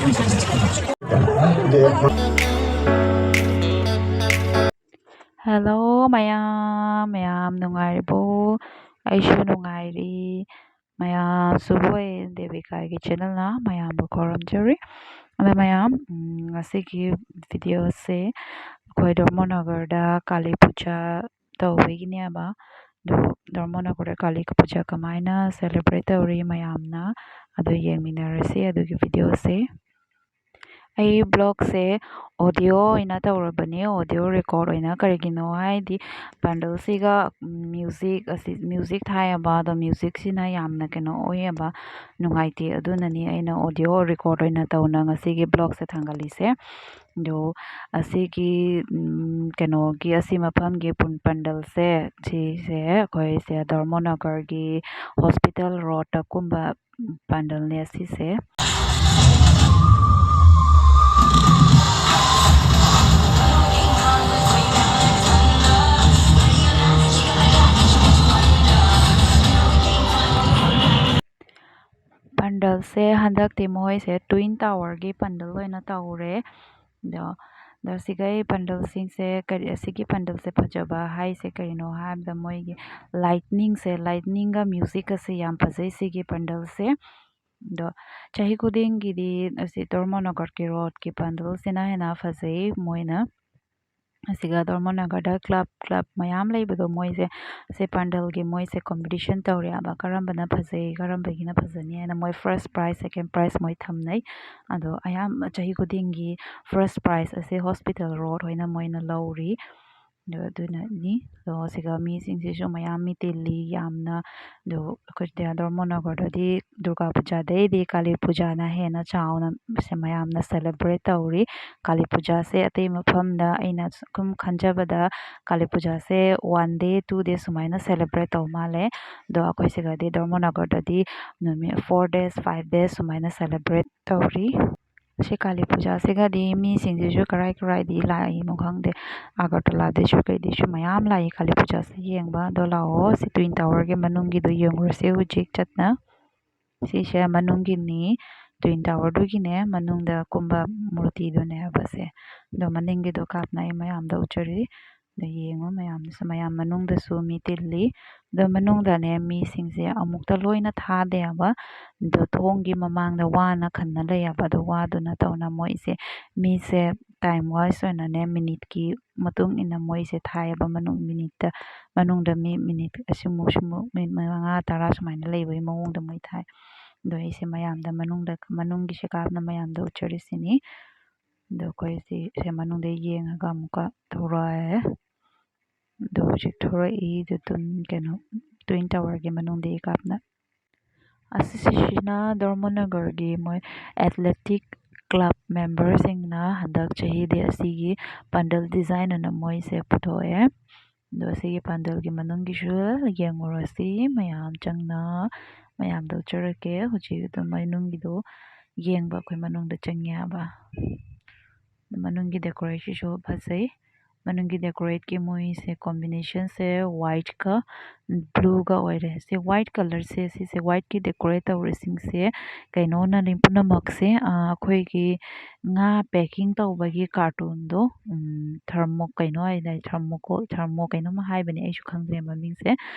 Hello mayam, mayam nungairibo. Aishu nungairi. Mayam suboy Devika channel na mayam bukoram jari. Ada mayam asiki video se koi dharmanagar da Kali Puja tawbegini aba. Do dharmanagar Kali Puja kamaina celebrate tawri mayam na ado yengminarasi adugi video se. ꯑꯩ ꯕ꯭ꯂꯣꯛꯁꯦ audio ꯑꯣꯏꯅ ꯇꯧꯔꯕꯅꯦ audio record ꯑꯣꯏꯅ ꯀꯔꯤꯒꯤꯅꯣ ꯍꯥꯏꯗꯤ ꯕꯟꯗꯜꯁꯤꯒ music ꯊꯥꯏꯑꯕ ꯑꯗꯣ ꯃ꯭ꯌꯨꯖꯤꯛꯁꯤꯅ ꯌꯥꯝꯅ ꯀꯩꯅꯣ ꯑꯣꯏꯌꯦꯕ ꯅꯨꯡꯉꯥꯏꯇꯦ ꯑꯗꯨꯅꯅꯤ ꯑꯩꯅ ꯑꯣꯗꯤꯑꯣ ꯔꯦꯀꯣꯔꯠ ꯑꯣꯏꯅ ꯇꯧꯅ ꯉꯁꯤꯒꯤ ꯕ꯭ꯂꯣꯛꯁꯦ ꯊꯥꯡꯒꯠꯂꯤꯁꯦ ꯑꯗꯣ ꯑꯁꯤꯒꯤ ꯀꯩꯅꯣꯒꯤ ꯑꯁꯤ ꯃꯐꯝꯒꯤ ꯄꯟꯗꯜꯁꯦ ꯁꯤꯁꯦ ꯑꯩꯈꯣꯏꯁꯦ ꯙꯔꯃꯅꯒꯔꯒꯤ ꯍꯣꯁꯄꯤꯇꯥꯜ ꯔꯣꯗꯇ ꯀꯨꯝꯕ ꯄꯟꯗꯜꯅꯦ ꯑꯁꯤꯁꯦ ꯄꯟꯗꯜꯁꯦ ꯍꯟꯗꯛꯇꯤ ꯃꯣꯏꯁꯦ ꯇ꯭ꯋꯤꯟ ꯇꯥꯋꯔꯒꯤ ꯄꯟꯗꯜ ꯑꯣꯏꯅ ꯇꯧꯔꯦ ꯑꯗꯣ ꯁꯤꯒꯩ ꯄꯟꯗꯜꯁꯤꯡꯁꯦ ꯑꯁꯤꯒꯤ ꯄꯟꯗꯜꯁꯦ ꯐꯖꯕ ꯍꯥꯏꯁꯦ ꯀꯔꯤꯅꯣ ꯍꯥꯏꯕꯗ ꯃꯣꯏꯒꯤ ꯂꯥꯏꯠꯅꯤꯡꯒ ꯃ꯭ꯌꯨꯖꯤꯛꯀꯁꯦ ꯌꯥꯝ ꯐꯖꯩ ꯁꯤꯒꯤ ꯄꯟꯗꯜꯁꯦ ꯑꯗꯣ ꯆꯍꯤ ꯈꯨꯗꯤꯡꯒꯤꯗꯤ ꯑꯁꯤ ꯙꯔꯃꯅꯒꯔꯒꯤ ꯔꯣꯗꯀꯤ ꯄꯟꯗꯜꯁꯤꯅ ꯍꯦꯟꯅ ꯐꯖꯩ ꯃꯣꯏꯅ ꯑꯁꯤꯒ ꯙꯔꯃꯅꯒꯔꯗ ꯀ꯭ꯂꯕ ꯃꯌꯥꯝ ꯂꯩꯕꯗꯣ ꯃꯣꯏꯁꯦ ꯁꯤ ꯄꯟꯗꯜꯒꯤ ꯃꯣꯏꯁꯦ ꯀꯝꯄꯤꯇꯤꯁꯟ ꯇꯧꯔꯦꯕ ꯀꯔꯝꯕꯅ ꯐꯖꯩ ꯀꯔꯝꯕꯒꯤꯅ ꯐꯖꯅꯤ ꯍꯥꯏꯅ ꯃꯣꯏ ꯐꯥꯔꯁ ꯄ꯭ꯔꯥꯏꯖ ꯁꯦꯀꯦꯟ ꯄ꯭ꯔꯥꯏꯖ ꯃꯣꯏ ꯊꯝꯅꯩ ꯑꯗꯣ ꯑꯌꯥꯝꯕ ꯆꯍꯤ ꯈꯨꯗꯤꯡꯒꯤ ꯐꯥꯔꯁ ꯄ꯭ꯔꯥꯏꯖ ꯑꯁꯦ ꯍꯣꯁꯄꯤꯇꯥꯜ ꯔꯣꯗ ꯑꯣꯏꯅ ꯃꯣꯏꯅ ꯂꯧꯔꯤ ꯑꯗꯨꯅꯅꯤ ꯑꯗꯣ ꯁꯤꯒ ꯃꯤꯁꯤꯡꯁꯤꯁꯨ ꯃꯌꯥꯝ ꯃꯤ ꯇꯤꯜꯂꯤ ꯌꯥꯝꯅ ꯑꯗꯣ ꯑꯩꯈꯣꯏ ꯙꯔꯃꯅꯒꯔꯗꯗꯤ ꯗꯨꯔꯒꯥ ꯄꯨꯖꯥꯗꯩꯗꯤ ꯀꯥꯂꯤ ꯄꯨꯖꯥꯅ ꯍꯦꯟꯅ ꯆꯥꯎꯅ ꯃꯌꯥꯝꯅ ꯁꯦꯂꯦꯕ꯭ꯔꯦꯠ ꯇꯧꯔꯤ ꯀꯥꯂꯤ ꯄꯨꯖꯥꯁꯦ ꯑꯇꯩ ꯃꯐꯝꯗ ꯑꯩꯅ ꯁꯨꯝ ꯈꯟꯖꯕꯗ ꯀꯥꯂꯤ ꯄꯨꯖꯥꯁꯦ 1 day 2 days ꯁꯨꯃꯥꯏꯅ ꯁꯦꯂꯦꯕ꯭ꯔꯦꯠ ꯇꯧ ꯃꯥꯜꯂꯦ ꯑꯗꯣ ꯑꯩꯈꯣꯏ ꯁꯤꯒꯗꯤ ꯙꯔꯃꯅꯒꯔꯗꯗꯤ ꯅꯨꯃꯤꯠ 4 days 5 days ꯁꯨꯃꯥꯏꯅ ꯁꯦꯂꯦꯕ꯭ꯔꯦꯠ ꯇꯧꯔꯤ ꯁꯤ ꯀꯥꯂꯤ ꯄꯨꯖꯥꯁꯤꯒꯗꯤ ꯃꯤꯁꯤꯡꯁꯤꯁꯨ ꯀꯔꯥꯏꯗꯒꯤ ꯂꯥꯛꯏꯅꯣ ꯈꯪꯗꯦ ꯑꯒꯔꯇꯂꯥꯗꯩꯁꯨ ꯀꯩꯗꯩꯁꯨ ꯃꯌꯥꯝ ꯂꯥꯛꯏ ꯀꯥꯂꯤ ꯄꯨꯖꯥꯁꯦ ꯌꯦꯡꯕ ꯑꯗꯣ ꯂꯥꯛꯑꯣ ꯁꯤ ꯇ꯭ꯋꯤꯟ ꯇꯥꯋꯔꯒꯤ ꯃꯅꯨꯡꯒꯤꯗꯣ ꯌꯦꯡꯉꯨꯔꯁꯦ ꯍꯧꯖꯤꯛ ꯆꯠꯅ ꯁꯤꯁꯦ ꯃꯅꯨꯡꯒꯤꯅꯤ ꯇ꯭ꯋꯤꯟ ꯇꯥꯋꯔꯗꯨꯒꯤꯅꯦ ꯃꯅꯨꯡꯗ ꯀꯨꯝꯕ ꯃꯨꯔꯇꯤꯗꯨꯅꯦ ꯍꯥꯏꯕꯁꯦ ꯑꯗꯣ ꯃꯅꯤꯡꯒꯤꯗꯣ ꯀꯥꯞꯅ ꯑꯩ ꯃꯌꯥꯝꯗ ꯎꯠꯆꯔꯤ ꯑꯗꯣ ꯌꯦꯡꯉꯣ ꯃꯌꯥꯝꯗꯁꯨ ꯃꯌꯥꯝ ꯃꯅꯨꯡꯗꯁꯨ ꯃꯤ ꯇꯤꯜꯂꯤ ꯑꯗꯣ ꯃꯅꯨꯡꯗꯅꯦ ꯃꯤꯁꯤꯡꯁꯦ ꯑꯃꯨꯛꯇ ꯂꯣꯏꯅ ꯊꯥꯗꯦꯕ ꯑꯗꯣ ꯊꯣꯡꯒꯤ ꯃꯃꯥꯡꯗ ꯋꯥꯅ ꯈꯟꯅ ꯂꯩꯌꯦꯕ ꯑꯗꯣ ꯋꯥꯗꯨꯅ ꯇꯧꯅ ꯃꯣꯏꯁꯦ ꯃꯤꯁꯦ ꯇꯥꯏꯝ ꯋꯥꯏꯁ ꯑꯣꯏꯅꯅꯦ ꯃꯤꯅꯤꯠꯀꯤ ꯃꯇꯨꯡ ꯏꯟꯅ ꯃꯣꯏꯁꯦ ꯊꯥꯏꯑꯕ ꯃꯅꯨꯡꯗ ꯃꯤꯅꯤꯠ ꯑꯁꯤꯃꯨꯛ ꯃꯤꯅꯤꯠ 5-10 ꯁꯨꯃꯥꯏꯅ ꯂꯩꯕꯒꯤ ꯃꯑꯣꯡꯗ ꯃꯣꯏ ꯊꯥꯏ ꯑꯗꯣ ꯑꯩꯁꯦ ꯃꯌꯥꯝꯗ ꯃꯅꯨꯡꯒꯤꯁꯦ ꯀꯥꯞꯅ ꯃꯌꯥꯝꯗ ꯎꯠꯆꯔꯤꯁꯤꯅꯤ ꯑꯗꯣ ꯑꯩꯈꯣꯏ ꯁꯤ ꯃꯅꯨꯡꯗ ꯌꯦꯡꯉꯒ ꯑꯃꯨꯛꯀ ꯊꯣꯔꯛꯑꯦ ꯑꯗꯣ ꯍꯧꯖꯤꯛ ꯊꯣꯔꯛꯏ ꯀꯩꯅꯣ ꯇ꯭ꯋꯤꯟ ꯇꯥꯋꯔꯒꯤ ꯃꯅꯨꯡꯗꯒꯤ ꯀꯥꯞꯅ ꯑꯁꯤꯁꯤꯅ ꯙꯔꯃꯅꯒꯔꯒꯤ ꯃꯣꯏ ꯑꯦꯊꯂꯦꯇꯤꯛ ꯀ꯭ꯂꯕ ꯃꯦꯝꯕꯔꯁꯤꯡꯅ ꯍꯟꯗꯛ ꯆꯍꯤꯗꯤ ꯑꯁꯤꯒꯤ ꯄꯟꯗꯜ ꯗꯤꯖꯥꯏꯟ ꯑꯣꯏꯅ ꯃꯣꯏꯁꯦ ꯄꯨꯊꯣꯛꯑꯦ ꯑꯗꯣ ꯑꯁꯤꯒꯤ ꯄꯟꯗꯜꯒꯤ ꯃꯅꯨꯡꯒꯤꯁꯨ ꯌꯦꯡꯉꯨꯔꯁꯤ ꯃꯌꯥꯝ ꯆꯪꯅ ꯃꯌꯥꯝꯗ ꯎꯠꯆꯔꯛꯀꯦ ꯍꯧꯖꯤꯛ ꯑꯗꯨꯝ ꯃꯅꯨꯡꯒꯤꯗꯣ ꯌꯦꯡꯕ ꯑꯩꯈꯣꯏ ꯃꯅꯨꯡꯗ ꯆꯪꯉꯦ ꯍꯥꯏꯕ ꯃꯅꯨꯡꯒꯤ ꯗꯦꯀꯣꯔꯦꯁꯟꯁꯨ ꯐꯖꯩ ꯃꯅꯨꯡꯒꯤ ꯗꯦꯀꯣꯔꯦꯠꯀꯤ ꯃꯣꯏꯁꯦ ꯀꯣꯝꯕꯤꯅꯦꯁꯟꯁꯦ ꯋꯥꯏꯠꯀ ꯕ꯭ꯂꯨꯒ ꯑꯣꯏꯔꯦ ꯁꯤ ꯋꯥꯏꯠ ꯀꯂꯔꯁꯦ ꯁꯤꯁꯦ ꯋꯥꯏꯠꯀꯤ ꯗꯦꯀꯣꯔꯦꯠ ꯇꯧꯔꯤꯁꯤꯡꯁꯦ ꯀꯩꯅꯣꯅꯅꯤ ꯄꯨꯝꯅꯃꯛꯁꯦ ꯑꯩꯈꯣꯏꯒꯤ ꯉꯥ ꯄꯦꯛꯀꯤꯡ ꯇꯧꯕꯒꯤ ꯀꯥꯔꯇꯨꯟꯗꯣ ꯊꯔꯃꯣ ꯀꯩꯅꯣꯝꯃ ꯍꯥꯏꯕꯅꯦ ꯑꯩꯁꯨ ꯈꯪꯗ꯭ꯔꯦ ꯃꯃꯤꯡꯁꯦ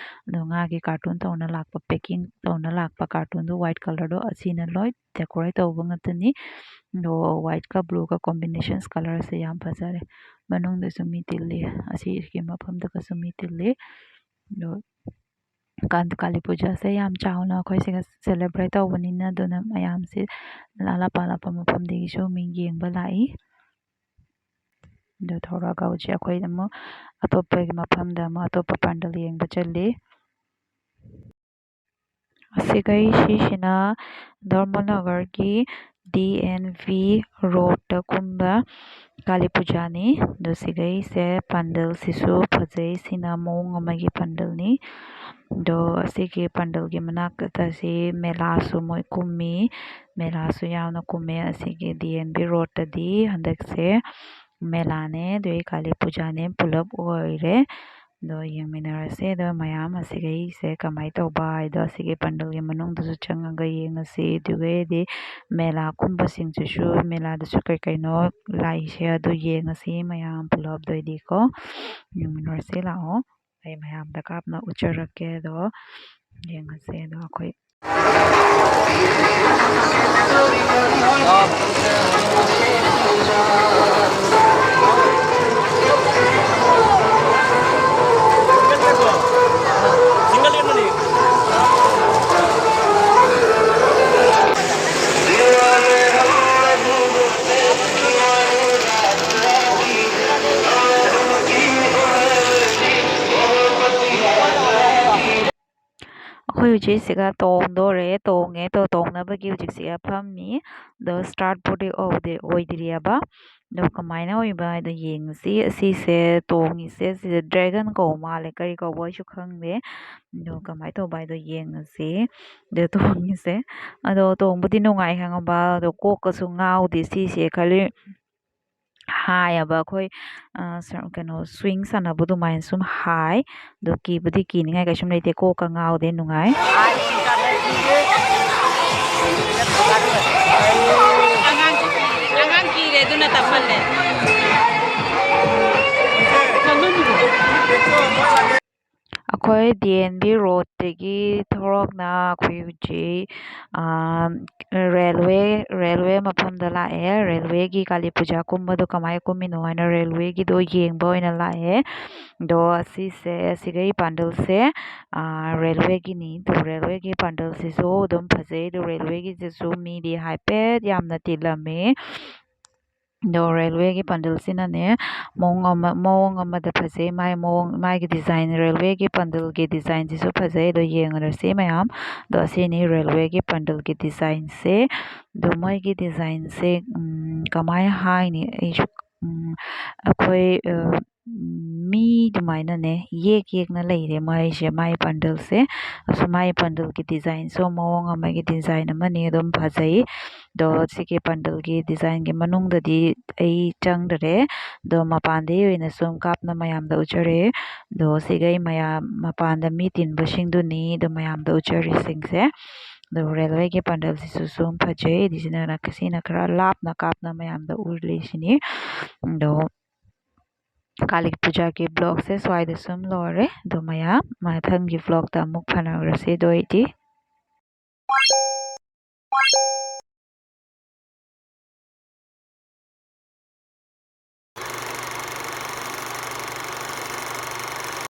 ꯑꯗꯣ ꯉꯥꯒꯤ ꯀꯥꯔꯇꯨꯟ ꯇꯧꯅ ꯂꯥꯛꯄ ꯄꯦꯛꯀꯤꯡ ꯇꯧꯅ ꯂꯥꯛꯄ ꯀꯥꯔꯇꯨꯟꯗꯣ ꯋꯥꯏꯠ ꯀꯂꯔꯗꯣ ꯑꯁꯤꯅ ꯂꯣꯏ ꯗꯦꯀꯣꯔꯦꯠ ꯇꯧꯕ ꯉꯥꯛꯇꯅꯤ ꯑꯗꯣ ꯋꯥꯏꯠꯀ ꯕ꯭ꯂꯨꯒ ꯀꯣꯝꯕꯤꯅꯦꯁꯟꯁ ꯀꯂꯔꯁꯦ ꯌꯥꯝ ꯐꯖꯔꯦ ꯃꯅꯨꯡꯗꯁꯨ ꯃꯤ ꯇꯤꯜꯂꯤ ꯑꯁꯤꯒꯤ ꯃꯐꯝꯗꯒꯁꯨ ꯃꯤ ꯇꯤꯜꯂꯤ ꯑꯗꯣ ꯀꯥꯂꯤ ꯄꯨꯖꯥꯁꯦ ꯌꯥꯝ ꯆꯥꯎꯅ ꯑꯩꯈꯣꯏ ꯁꯤꯒ ꯁꯦꯂꯦꯕ꯭ꯔꯦꯠ ꯇꯧꯕꯅꯤꯅ ꯑꯗꯨꯅ ꯃꯌꯥꯝꯁꯦ ꯑꯂꯥꯞꯄ ꯃꯐꯝꯗꯒꯤꯁꯨ ꯃꯤ ꯌꯦꯡꯕ ꯂꯥꯛꯏ ꯑꯗꯨ ꯊꯣꯔꯛꯑꯒ ꯍꯧꯖꯤꯛ ꯑꯩꯈꯣꯏ ꯑꯃꯨꯛ ꯑꯇꯣꯞꯄꯒꯤ ꯃꯐꯝꯗ ꯑꯃꯨꯛ ꯑꯇꯣꯞꯄ ꯄꯟꯗꯜ ꯌꯦꯡꯕ ꯆꯠꯂꯤ ꯁꯤꯁꯤꯅ ꯙꯔꯃꯅꯒꯔꯒꯤ DNV ꯔꯣꯗꯇ ꯀꯨꯝꯕ ꯀꯥꯂꯤ ꯄꯨꯖꯥꯅꯤ ꯑꯗꯣ ꯁꯤꯒꯩꯁꯦ ꯄꯟꯗꯜꯁꯤꯁꯨ ꯐꯖꯩ ꯁꯤꯅ ꯃꯑꯣꯡ ꯑꯃꯒꯤ ꯄꯟꯗꯜꯅꯤ ꯑꯗꯣ ꯑꯁꯤꯒꯤ ꯄꯟꯗꯜꯒꯤ ꯃꯅꯥꯛꯇ ꯁꯤ ꯃꯦꯂꯥꯁꯨ ꯃꯣꯏ ꯀꯨꯝꯃꯤ ꯃꯦꯂꯥꯁꯨ ꯌꯥꯝꯅ ꯀꯨꯝꯃꯦ ꯑꯁꯤꯒꯤ DNV ꯔꯣꯗꯇꯗꯤ ꯍꯟꯗꯛꯁꯦ ꯃꯦꯂꯥꯅꯦ ꯑꯗꯨꯒꯤ ꯀꯥꯂꯤ ꯄꯨꯖꯥꯅꯦ ꯄꯨꯂꯞ ꯑꯣꯏꯔꯦ ꯑꯗꯣ ꯌꯦꯡꯃꯤꯟꯅꯔꯁꯦ ꯑꯗꯣ ꯃꯌꯥꯝ ꯑꯁꯤꯒꯩꯁꯦ ꯀꯃꯥꯏꯅ ꯇꯧꯕ ꯍꯥꯏꯗꯣ ꯑꯁꯤꯒꯤ ꯄꯟꯗꯜꯒꯤ ꯃꯅꯨꯡꯗꯁꯨ ꯆꯪꯉꯒ ꯌꯦꯡꯉꯁꯤ ꯑꯗꯨꯒꯩꯗꯤ ꯃꯦꯂꯥꯒꯨꯝꯕꯁꯤꯡꯁꯤꯁꯨ ꯃꯦꯂꯥꯗꯁꯨ ꯀꯩ ꯀꯩꯅꯣ ꯂꯥꯛꯏꯁꯦ ꯑꯗꯨ ꯌꯦꯡꯉꯁꯤ ꯃꯌꯥꯝ ꯄꯨꯂꯞꯗꯣꯏꯗꯤꯀꯣ ꯌꯦꯡꯃꯤꯟꯅꯔꯁꯤ ꯂꯥꯛꯑꯣ ꯑꯩ ꯃꯌꯥꯝꯗ ꯀꯥꯞꯅ ꯎꯠꯆꯔꯛꯀꯦ ꯑꯗꯣ ꯌꯦꯡꯉꯁꯦ ꯑꯗꯣ ꯑꯩꯈꯣꯏ ꯑꯩꯈꯣꯏ ꯍꯧꯖꯤꯛꯁꯤꯒ ꯇꯣꯡꯗꯣꯔꯦ ꯇꯣꯡꯉꯦ ꯇꯣꯡꯅꯕꯒꯤ ꯍꯧꯖꯤꯛꯁꯤꯒ ꯐꯝꯃꯤ ꯑꯗꯣ ꯁ꯭ꯇꯥꯔꯠꯄꯨꯗꯤ ꯑꯣꯏꯗ꯭ꯔꯤꯑꯕ ꯑꯗꯣ ꯀꯃꯥꯏꯅ ꯑꯣꯏꯕ ꯍꯥꯏꯗꯣ ꯌꯦꯡꯉꯁꯤ ꯑꯁꯤꯁꯦ ꯇꯣꯡꯉꯤꯁꯦ ꯁꯤꯗ ꯗ꯭ꯔꯦꯒꯟ ꯀꯧꯕ ꯃꯥꯜꯂꯦ ꯀꯔꯤ ꯀꯧꯕ ꯑꯩꯁꯨ ꯈꯪꯗꯦ ꯑꯗꯣ ꯀꯃꯥꯏꯅ ꯇꯧꯕ ꯍꯥꯏꯗꯣ ꯌꯦꯡꯉꯁꯤ ꯑꯗꯣ ꯇꯣꯡꯉꯤꯁꯦ ꯑꯗꯣ ꯇꯣꯡꯕꯗꯤ ꯅꯨꯡꯉꯥꯏ ꯈꯪꯉꯕ ꯑꯗꯣ ꯀꯣꯛꯀꯁꯨ ꯉꯥꯎꯗꯦ ꯁꯤꯁꯦ ꯈꯜꯂꯤ ꯍꯥꯏꯌꯦꯕ ꯑꯩꯈꯣꯏ ꯀꯩꯅꯣ ꯁ꯭ꯋꯤꯡ ꯁꯥꯟꯅꯕ ꯑꯗꯨꯃꯥꯏꯅ ꯁꯨꯝ ꯍꯥꯏ ꯑꯗꯣ ꯀꯤꯕꯨꯗꯤ ꯀꯤꯅꯤꯡꯉꯥꯏ ꯀꯩꯁꯨꯝ ꯂꯩꯇꯦ ꯀꯣꯛꯀ ꯉꯥꯎꯗꯦ ꯅꯨꯡꯉꯥꯏ ꯑꯉꯥꯡ ꯀꯤꯔꯦ ꯑꯗꯨꯅ ꯇꯞꯍꯜꯂꯦ ꯑꯩꯈꯣꯏ ꯗꯤ ꯑꯦꯟ ꯕꯤ ꯔꯣꯗꯇꯒꯤ ꯊꯣꯔꯛꯅ ꯑꯩꯈꯣꯏ ꯍꯧꯖꯤꯛ ꯔꯦꯜꯋꯦ ꯃꯐꯝꯗ ꯂꯥꯛꯑꯦ ꯔꯦꯜꯋꯦꯒꯤ ꯀꯥꯂꯤ ꯄꯨꯖꯥ ꯀꯨꯝꯕꯗꯣ ꯀꯃꯥꯏꯅ ꯀꯨꯝꯃꯤꯅꯣ ꯍꯥꯏꯅ ꯔꯦꯜꯋꯦꯒꯤꯗꯣ ꯌꯦꯡꯕ ꯑꯣꯏꯅ ꯂꯥꯛꯑꯦ ꯑꯗꯣ ꯑꯁꯤꯁꯦ ꯑꯁꯤꯒꯤ ꯄꯥꯟꯗꯜꯁꯦ ꯔꯦꯜꯋꯦꯒꯤꯅꯤ ꯑꯗꯣ ꯔꯦꯜꯋꯦꯒꯤ ꯄꯥꯟꯗꯜꯁꯤꯁꯨ ꯑꯗꯨꯝ ꯐꯖꯩ ꯑꯗꯣ ꯔꯦꯜꯋꯦꯒꯤꯁꯤꯁꯨ ꯃꯤꯗꯤ ꯍꯥꯏꯐꯦꯠ ꯌꯥꯝꯅ ꯇꯤꯜꯂꯝꯃꯤ ꯑꯗꯣ ꯔꯦꯜꯋꯦꯒꯤ ꯄꯥꯟꯗꯜꯁꯤꯅꯅꯦ ꯃꯑꯣꯡ ꯑꯃꯗ ꯐꯖꯩ ꯃꯥꯒꯤ ꯗꯤꯖꯥꯏꯟ ꯔꯦꯜꯋꯦꯒꯤ ꯄꯥꯟꯗꯜꯒꯤ ꯗꯤꯖꯥꯏꯟꯁꯤꯁꯨ ꯐꯖꯩ ꯑꯗꯣ ꯌꯦꯡꯉꯔꯁꯤ ꯃꯌꯥꯝ ꯑꯗꯣ ꯑꯁꯤꯅꯤ ꯔꯦꯜꯋꯦꯒꯤ ꯄꯥꯟꯗꯜꯒꯤ ꯗꯤꯖꯥꯏꯟꯁꯦ ꯑꯗꯣ ꯃꯣꯏꯒꯤ ꯗꯤꯖꯥꯏꯟꯁꯦ ꯀꯃꯥꯏꯅ ꯍꯥꯏꯅꯤ ꯑꯩꯁꯨ ꯑꯩꯈꯣꯏ ꯃꯤ ꯑꯗꯨꯃꯥꯏꯅꯅꯦ ꯌꯦꯛꯅ ꯂꯩꯔꯦ ꯃꯥꯏꯁꯦ ꯃꯥꯏ ꯄꯥꯟꯗꯜꯁꯦ ꯃꯥꯏ ꯄꯥꯟꯗꯜꯒꯤ ꯗꯤꯖꯥꯏꯟꯁꯨ ꯃꯑꯣꯡ ꯑꯃꯒꯤ ꯗꯤꯖꯥꯏꯟ ꯑꯃꯅꯤ ꯑꯗꯨꯝ ꯐꯖꯩ ꯑꯗꯣ ꯁꯤꯒꯤ ꯄꯥꯟꯗꯜꯒꯤ ꯗꯤꯖꯥꯏꯟꯒꯤ ꯃꯅꯨꯡꯗꯗꯤ ꯑꯩ ꯆꯪꯗꯔꯦ ꯑꯗꯣ ꯃꯄꯥꯟꯗꯒꯤ ꯑꯣꯏꯅ ꯁꯨꯝ ꯀꯥꯞꯅ ꯃꯌꯥꯝꯗ ꯎꯠꯆꯔꯦ ꯑꯗꯣ ꯁꯤꯒꯩ ꯃꯌꯥꯝ ꯃꯄꯥꯟꯗ ꯃꯤ ꯇꯤꯟꯕꯁꯤꯡꯗꯨꯅꯤ ꯑꯗꯣ ꯃꯌꯥꯝꯗ ꯎꯠꯆꯔꯤꯁꯤꯡꯁꯦ ꯑꯗꯣ ꯔꯦꯜꯋꯦꯒꯤ ꯄꯥꯟꯗꯜꯁꯤꯁꯨ ꯁꯨꯝ ꯐꯖꯩ ꯁꯤꯅ ꯈꯔ ꯂꯥꯞꯅ ꯀꯥꯞꯅ ꯃꯌꯥꯝꯗ ꯎꯠꯂꯤꯁꯤꯅꯤ ꯑꯗꯣ ꯀꯥꯂꯤ ꯄꯨꯖꯥꯒꯤ ꯕ꯭ꯂꯣꯛꯁꯦ ꯁ꯭ꯋꯥꯏꯗ ꯁꯨꯝ ꯂꯣꯏꯔꯦ ꯑꯗꯣ ꯃꯌꯥꯝ ꯃꯊꯪꯒꯤ ꯕ꯭ꯂꯣꯛꯇ ꯑꯃꯨꯛ ꯐꯅꯔꯁꯤ ꯑꯗꯨ ꯑꯣꯏꯗꯤ